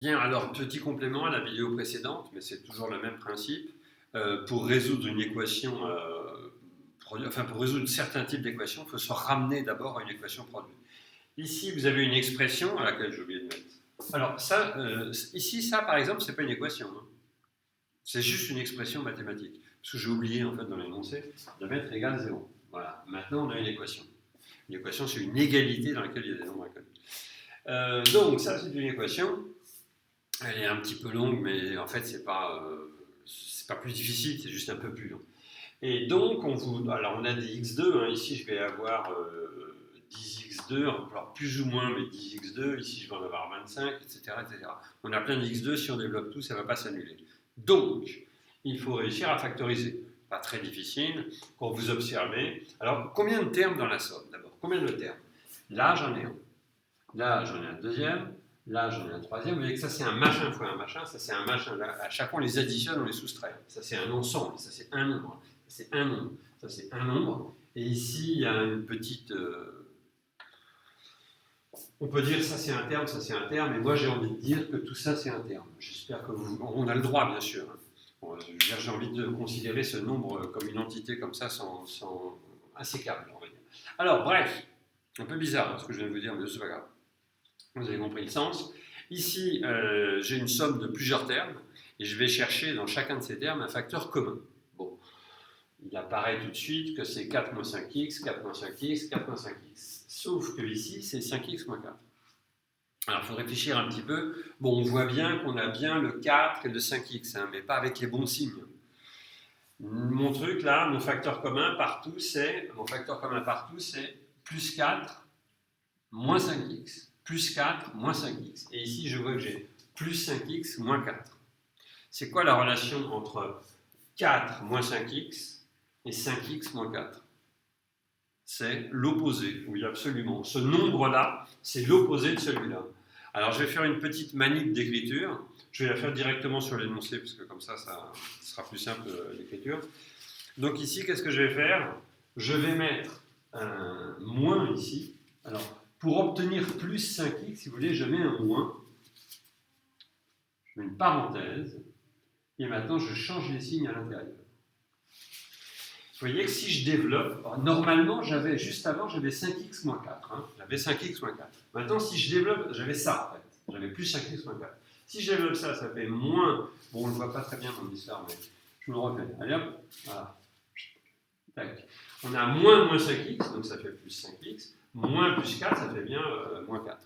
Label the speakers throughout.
Speaker 1: Bien, alors, petit complément à la vidéo précédente, mais c'est toujours le même principe. Pour résoudre une équation, pour résoudre certains types d'équations, il faut se ramener d'abord à une équation produite. Ici, vous avez une expression à laquelle j'ai oublié de mettre. Alors, ça, ici, ça, par exemple, c'est pas une équation. Hein. C'est juste une expression mathématique. Parce que j'ai oublié, en fait, dans l'énoncé, de mettre égal 0. Voilà. Maintenant, on a une équation. Une équation, c'est une égalité dans laquelle il y a des nombres inconnus. Donc, ça, c'est une équation. Elle est un petit peu longue, mais en fait, c'est pas plus difficile, c'est juste un peu plus long. Et donc, alors on a des x2, hein, ici je vais avoir 10x2, alors plus ou moins, mais 10x2, ici je vais en avoir 25, etc., etc. On a plein de x2, si on développe tout, ça ne va pas s'annuler. Donc, il faut réussir à factoriser. Pas très difficile, quand vous observez. Alors, combien de termes dans la somme, d'abord? Combien de termes? Là, j'en ai un. Là, j'en ai un deuxième. Là, j'en ai un troisième. Vous voyez que ça, c'est un machin fois un machin. Ça, c'est un machin. Là, à chaque fois, on les additionne, on les soustrait. Ça, c'est un ensemble. Ça, c'est un nombre. Ça, c'est un nombre. Ça, c'est un nombre. Et ici, il y a une petite... on peut dire ça, c'est un terme, ça, c'est un terme. Et moi, j'ai envie de dire que tout ça, c'est un terme. J'espère que vous... On a le droit, bien sûr. Bon, j'ai envie de considérer ce nombre comme une entité comme ça, sans insécable, on va dire. Alors, bref. Un peu bizarre, ce que je viens de vous dire, mais c'est pas grave. Vous avez compris le sens. Ici, j'ai une somme de plusieurs termes et je vais chercher dans chacun de ces termes un facteur commun. Bon, il apparaît tout de suite que c'est 4 moins 5x, 4 moins 5x, 4 moins 5x. Sauf que ici, c'est 5x moins 4. Alors, il faut réfléchir un petit peu. Bon, on voit bien qu'on a bien le 4 et le 5x, hein, mais pas avec les bons signes. Mon truc là, mon facteur commun partout, c'est plus 4 moins 5x. Plus 4, moins 5x. Et ici, je vois que j'ai plus 5x, moins 4. C'est quoi la relation entre 4 moins 5x et 5x moins 4? C'est l'opposé, oui, absolument. Ce nombre-là, c'est l'opposé de celui-là. Alors, je vais faire une petite manip d'écriture. Je vais la faire directement sur l'énoncé, parce que comme ça sera plus simple l'écriture. Donc ici, qu'est-ce que je vais faire? Je vais mettre un moins ici. Alors, pour obtenir plus 5x, si vous voulez, je mets un moins, je mets une parenthèse, et maintenant je change les signes à l'intérieur. Vous voyez que si je développe, normalement, juste avant, j'avais 5x moins 4. Hein, j'avais 5x moins 4. Maintenant, si je développe, j'avais ça, en fait. J'avais plus 5x moins 4. Si je développe ça, ça fait moins... Bon, on ne le voit pas très bien dans l'histoire, mais je vous le refais. Allez hop, voilà. Tac. On a moins 5x, donc ça fait plus 5x. Moins plus 4, ça fait bien moins 4.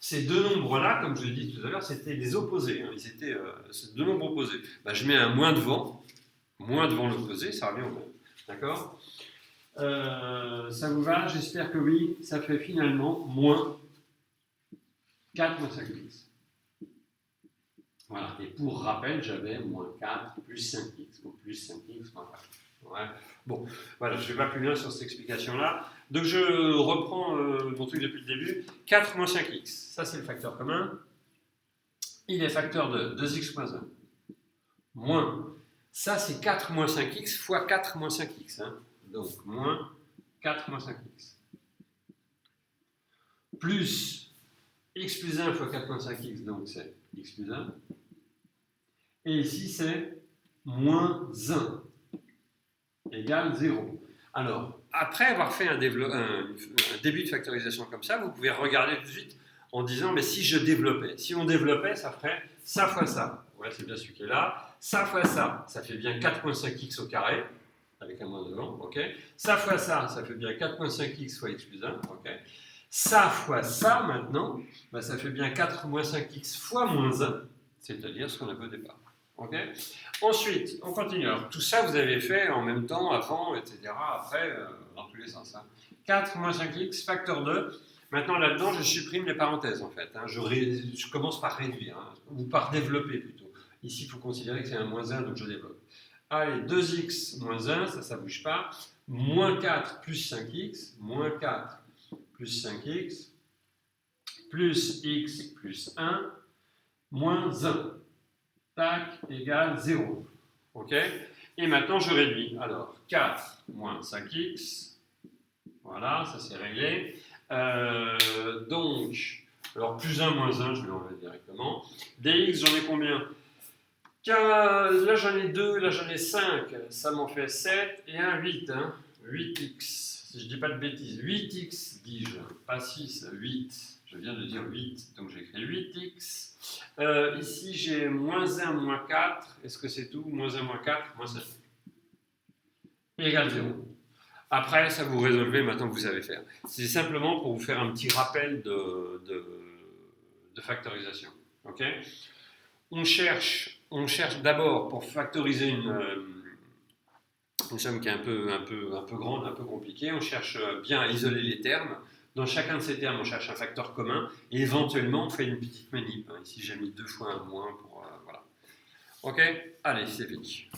Speaker 1: Ces deux nombres-là, comme je l'ai dit tout à l'heure, c'était des opposés. Hein. Ils étaient deux nombres opposés. Ben, je mets un moins devant l'opposé, ça revient au même. D'accord? Ça vous va? J'espère que oui. Ça fait finalement moins 4 moins 5x. Voilà. Et pour rappel, j'avais moins 4 plus 5x, ou plus 5x moins 4. Ouais. Bon, voilà, je ne vais pas plus loin sur cette explication-là. Donc je reprends mon truc depuis le début. 4 moins 5x, ça c'est le facteur commun. Il est facteur de 2x moins 1. Moins, ça c'est 4 moins 5x fois 4 moins 5x. Hein. Donc moins 4 moins 5x. Plus x plus 1 fois 4 moins 5x, donc c'est x plus 1. Et ici c'est moins 1. Égale 0. Alors, après avoir fait un début de factorisation comme ça, vous pouvez regarder tout de suite en disant, mais si je développais, si on développait, ça ferait ça fois ça. Ouais, c'est bien celui qui est là. Ça fois ça, ça fait bien 4,5x au carré, avec un moins devant, ok. Ça fois ça, ça fait bien 4,5x fois x plus 1, ok. Ça fois ça, maintenant, bah, ça fait bien 4 moins 5x fois moins 1, c'est-à-dire ce qu'on avait au départ. Okay. Ensuite, on continue. Alors, tout ça, vous avez fait en même temps, avant, etc., après, dans tous les sens. Hein. 4 moins 5x, facteur 2. Maintenant, là-dedans, je supprime les parenthèses, en fait. Hein. Je commence par réduire, hein, ou par développer, plutôt. Ici, il faut considérer que c'est un moins 1, donc je développe. Allez, 2x moins 1, ça ne bouge pas. Moins 4 plus 5x, moins 4 plus 5x, plus x plus 1, moins 1. Tac, égale 0. OK? Et maintenant, je réduis. Alors, 4 moins 5x. Voilà, ça c'est réglé. Donc, Alors plus 1, moins 1, je vais l'enlever directement. Dx, j'en ai combien? Là j'en ai 2, là j'en ai 5, ça m'en fait 7 et un 8. Hein. 8x, si je dis pas de bêtises. 8x dis-je, pas 6, 8. Je viens de dire 8, donc j'écris 8x. Ici j'ai moins 1, moins 4. Est-ce que c'est tout? Moins 1, moins 4, moins 5. Égale 0. Après, ça vous résolvez, maintenant vous savez faire. C'est simplement pour vous faire un petit rappel de factorisation. Okay, on cherche d'abord, pour factoriser une somme qui est un peu grande, un peu compliquée, on cherche bien à isoler les termes. Dans chacun de ces termes, on cherche un facteur commun et éventuellement on fait une petite manip. Ici, j'ai mis 2 fois un moins pour... voilà. Ok, allez, c'est fini.